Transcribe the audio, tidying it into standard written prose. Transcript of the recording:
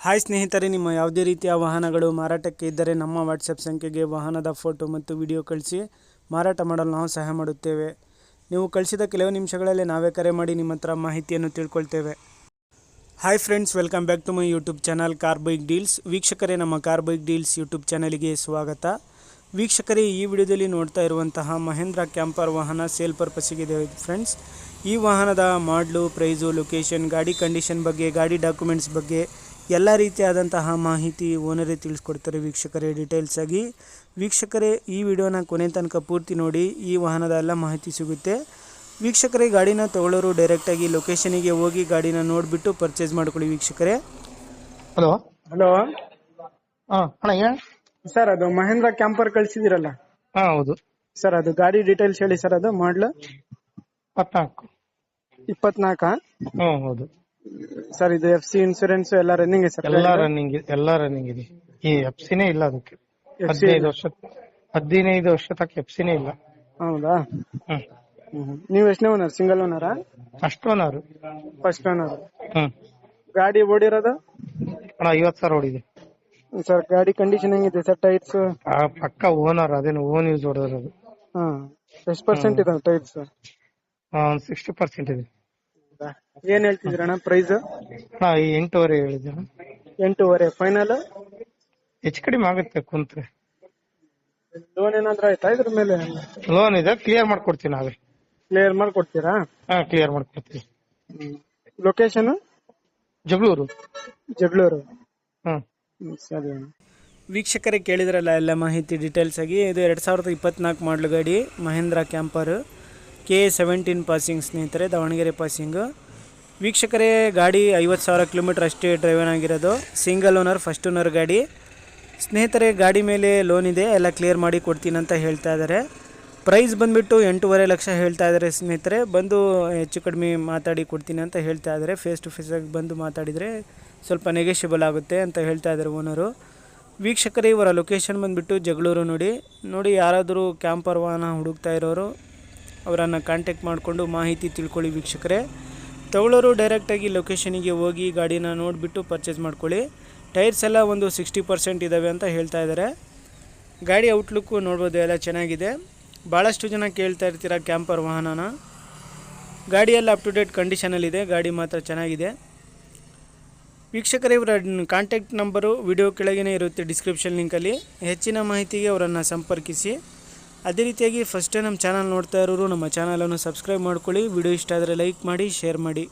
Hi ಸ್ನೇಹಿತರೆ, ನಿಮ್ಮ ಯಾವುದೇ ರೀತಿಯ ವಾಹನಗಳು ಮಾರಾಟಕ್ಕೆ ಇದ್ದರೆ ನಮ್ಮ ವಾಟ್ಸಪ್ ಸಂಖ್ಯೆಗೆ ವಾಹನದ ಫೋಟೋ ಮತ್ತು ವಿಡಿಯೋ ಕಳಿಸಿ ಮಾರಾಟ ಮಾಡಲು ನಾವು ಸಹಾಯ ಮಾಡುತ್ತೇವೆ. ನೀವು ಕಳಿಸಿದ ಕೆಲವು ನಿಮಿಷಗಳಲ್ಲಿ ನಾವೇ ಕರೆ ಮಾಡಿ ನಿಮ್ಮ ಹತ್ರ ಮಾಹಿತಿಯನ್ನು ತಿಳ್ಕೊಳ್ತೇವೆ. Hi friends, welcome back to my YouTube channel car bike deals. ವೀಕ್ಷಕರೇ, ನಮ್ಮ ಕಾರ್ ಬೈಕ್ ಡೀಲ್ಸ್ ಯೂಟ್ಯೂಬ್ ಚಾನಲಿಗೆ ಸ್ವಾಗತ. ವೀಕ್ಷಕರೇ, ಈ ವಿಡಿಯೋದಲ್ಲಿ ನೋಡ್ತಾ ಇರುವಂತಹ ಮಹೇಂದ್ರ ಕ್ಯಾಂಪರ್ ವಾಹನ ಸೇಲ್ ಪರ್ಪಸ್ಸಿಗಿದೆ ಫ್ರೆಂಡ್ಸ್. ಈ ವಾಹನದ ಮಾಡಲು, ಪ್ರೈಸು, ಲೊಕೇಶನ್, ಗಾಡಿ ಕಂಡೀಷನ್ ಬಗ್ಗೆ, ಗಾಡಿ ಡಾಕ್ಯುಮೆಂಟ್ಸ್ ಬಗ್ಗೆ ಎಲ್ಲ ರೀತಿಯಾದಂತಹ ಮಾಹಿತಿ ಓನರೇ ತಿಳಿಸ್ಕೊಡ್ತಾರೆ ವೀಕ್ಷಕರೇ, ಡೀಟೇಲ್ಸ್ ಆಗಿ. ವೀಕ್ಷಕರೇ, ಈ ವಿಡಿಯೋನ ಕೊನೆ ತನಕ ಪೂರ್ತಿ ನೋಡಿ, ಈ ವಾಹನದ ಎಲ್ಲ ಮಾಹಿತಿ ಸಿಗುತ್ತೆ. ವೀಕ್ಷಕರೇ, ಗಾಡಿನ ತಗೊಳ್ಳೋರು ಡೈರೆಕ್ಟಾಗಿ ಲೊಕೇಶನಿಗೆ ಹೋಗಿ ಗಾಡಿನ ನೋಡಿಬಿಟ್ಟು ಪರ್ಚೇಸ್ ಮಾಡ್ಕೊಳ್ಳಿ ವೀಕ್ಷಕರೇ. ಹಲೋ ಹಲೋ ಅಣ್ಣ ಹೇಳಿ ಸರ್, ಅದು ಮಹೇಂದ್ರ ಕ್ಯಾಂಪರ್ ಕಳಿಸಿದಿರಲ್ಲ ಹೌದು ಸರ್, ಅದು ಗಾಡಿ ಡೀಟೇಲ್ಸ್ ಹೇಳಿ ಸರ್. ಅದು ಮಾಡಲು 24 ಹೌದು ಸರ್. ಇದು FC ಇನ್ಸೂರೆನ್ಸ್ ಎಲ್ಲ ರನ್ನಿಂಗ್ ಇದೆ ಸರ್? ಎಲ್ಲ ರನ್ನಿಂಗ್ ಇದೆ. ಈ ಎಫ್ಸಿನೇ ಇಲ್ಲ ಅದಕ್ಕೆ. 15 ವರ್ಷ ತಕ್ಕ ಎಫ್ಸಿನೇ ಇಲ್ಲ. ಹೌದಾ? ನೀವು ಎಷ್ಟನೇ ಓನರ್? ಸಿಂಗಲ್ ಓನರಾ? First owner. First owner. ಗಾಡಿ ಓಡಿರೋದು ಅಣ್ಣ 50,000 ಓಡಿದೆ ಸರ್. ಗಾಡಿ ಕಂಡೀಷನ್ ಹೆಂಗಿದೆ ಸರ್? ಟೈರ್ಸ್ ಪಕ್ಕ ಓನರ್, ಅದೇನು ಓನ್ ಯೂಸ್ ಹೊಡೆದಿರೋದು. ಎಷ್ಟು ಪರ್ಸೆಂಟ್ ಇದೆ ಟೈರ್ಸ್? 60% ಇದೆ. ಏನ್ ಹೇಳ್ತಿದ್ರಣ್ಣ ಪ್ರೈಸ್? 8.5 ಹೇಳಿದ್ದೆ. 8.5 ಫೈನಲ್? ಹೆಚ್ಚು ಕಡಿಮೆ ಆಗುತ್ತೆ ಕುಂತ್ರೆ. ಲೋನ್ ಏನಾದ್ರು ಆಯ್ತಾ ಇದ್ರ ಮೇಲೆ? ಲೋನ್ ಇದೆ, ಕ್ಲಿಯರ್ ಮಾಡ್ಕೊಡ್ತೀವಿ ನಾವೇ. ಕ್ಲಿಯರ್ ಮಾಡ್ಕೊಡ್ತೀರಾ? ಕ್ಲಿಯರ್ ಮಾಡ್ಕೊಡ್ತೀವಿ. ಲೊಕೇಶನ್ ಜಗಳೂರು. ಸರಿ ವೀಕ್ಷಕರೇ, ಕೇಳಿದ್ರಲ್ಲ ಎಲ್ಲ ಮಾಹಿತಿ ಡೀಟೇಲ್ಸ್ ಆಗಿ. ಇದು 2024 ಮಾಡಲು ಗಾಡಿ ಮಹೇಂದ್ರ ಕ್ಯಾಂಪರ್ K17 ಪಾಸಿಂಗ್ ಸ್ನೇಹಿತರೆ, ದಾವಣಗೆರೆ ಪಾಸಿಂಗು. ವೀಕ್ಷಕರೇ, ಗಾಡಿ 50,000 ಕಿಲೋಮೀಟರ್ ಅಷ್ಟೇ ಡ್ರೈವನ್ ಆಗಿರೋದು. ಸಿಂಗಲ್ ಓನರ್, ಫಸ್ಟ್ ಓನರ್ ಗಾಡಿ ಸ್ನೇಹಿತರೆ. ಗಾಡಿ ಮೇಲೆ ಲೋನ್ ಇದೆ, ಎಲ್ಲ ಕ್ಲಿಯರ್ ಮಾಡಿ ಕೊಡ್ತೀನಿ ಅಂತ ಹೇಳ್ತಾ ಇದ್ದಾರೆ. ಪ್ರೈಸ್ ಬಂದುಬಿಟ್ಟು 8.5 ಲಕ್ಷ ಹೇಳ್ತಾ ಇದ್ದಾರೆ ಸ್ನೇಹಿತರೆ. ಬಂದು ಹೆಚ್ಚು ಕಡಿಮೆ ಮಾತಾಡಿ ಕೊಡ್ತೀನಿ ಅಂತ ಹೇಳ್ತಾ ಇದ್ದಾರೆ. ಫೇಸ್ ಟು ಫೇಸ್ ಆಗಿ ಬಂದು ಮಾತಾಡಿದರೆ ಸ್ವಲ್ಪ ನೆಗೆಷಿಬಲ್ ಆಗುತ್ತೆ ಅಂತ ಹೇಳ್ತಾ ಇದ್ದಾರೆ ಓನರು. ವೀಕ್ಷಕರೇ, ಇವರ ಲೊಕೇಶನ್ ಬಂದುಬಿಟ್ಟು ಜಗಳೂರು. ನೋಡಿ ಯಾರಾದರೂ ಕ್ಯಾಂಪರ್ ವಾಹನ ಹುಡುಕ್ತಾ ಇರೋರು ಅವರನ್ನು ಕಾಂಟ್ಯಾಕ್ಟ್ ಮಾಡಿಕೊಂಡು ಮಾಹಿತಿ ತಿಳ್ಕೊಳ್ಳಿ ವೀಕ್ಷಕರೇ. ತಗೊಳ್ಳೋರು ಡೈರೆಕ್ಟಾಗಿ ಲೊಕೇಶನಿಗೆ ಹೋಗಿ ಗಾಡಿನ ನೋಡಿಬಿಟ್ಟು ಪರ್ಚೇಸ್ ಮಾಡ್ಕೊಳ್ಳಿ. ಟೈರ್ಸ್ ಎಲ್ಲ ಒಂದು 60% ಇದ್ದಾವೆ ಅಂತ ಹೇಳ್ತಾ ಇದ್ದಾರೆ. ಗಾಡಿ ಔಟ್ಲುಕ್ಕು ನೋಡ್ಬೋದು, ಎಲ್ಲ ಚೆನ್ನಾಗಿದೆ. ಭಾಳಷ್ಟು ಜನ ಕೇಳ್ತಾ ಇರ್ತೀರ ಕ್ಯಾಂಪರ್ ವಾಹನನ. ಗಾಡಿಯೆಲ್ಲ ಅಪ್ ಟು ಡೇಟ್ ಕಂಡೀಷನಲ್ಲಿದೆ, ಗಾಡಿ ಮಾತ್ರ ಚೆನ್ನಾಗಿದೆ. ವೀಕ್ಷಕರೇ, ಇವರ ಕಾಂಟ್ಯಾಕ್ಟ್ ನಂಬರು ವಿಡಿಯೋ ಕೆಳಗೇ ಇರುತ್ತೆ ಡಿಸ್ಕ್ರಿಪ್ಷನ್ ಲಿಂಕಲ್ಲಿ. ಹೆಚ್ಚಿನ ಮಾಹಿತಿಗೆ ಅವರನ್ನು ಸಂಪರ್ಕಿಸಿ. ಅದೇ ರೀತಿಯಾಗಿ ಫಸ್ಟ್ ಟೈಮ್ ನಮ್ಮ ಚಾನಲ್ ನೋಡ್ತಾ ಇರೋರು ನಮ್ಮ ಚಾನಲನ್ನು ಸಬ್ಸ್ಕ್ರೈಬ್ ಮಾಡ್ಕೊಳ್ಳಿ. ವಿಡಿಯೋ ಇಷ್ಟ ಆದರೆ ಲೈಕ್ ಮಾಡಿ, ಶೇರ್ ಮಾಡಿ.